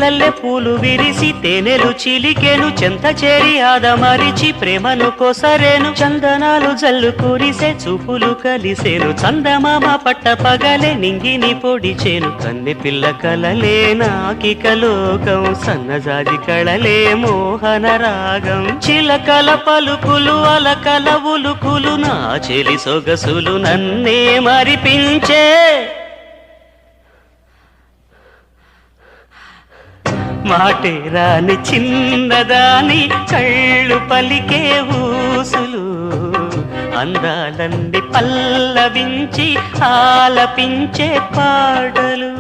మల్లె పూలు విరిసి తేనెలు చిలికెను చెంత చేరి ఆదమరిచి ప్రేమను కొసరేను చందనాలు జల్లు కురిసే చూపులు కలిసేను చందమామ పట్ట పగలే నింగిని పొడిచేను కన్నె పిల్ల కలలే నాకిక లోకం సన్నజాజి కళలే మోహన రాగం చిలకల పలుకులు అలకల ఉలుకులు నా చెలి సొగసులు నన్నే మరిపించే మాటే రాని చిన్నదాని కళ్ళు పలికే ఊసులు అందాలన్నీ పల్లవించి ఆలపించే పాటలు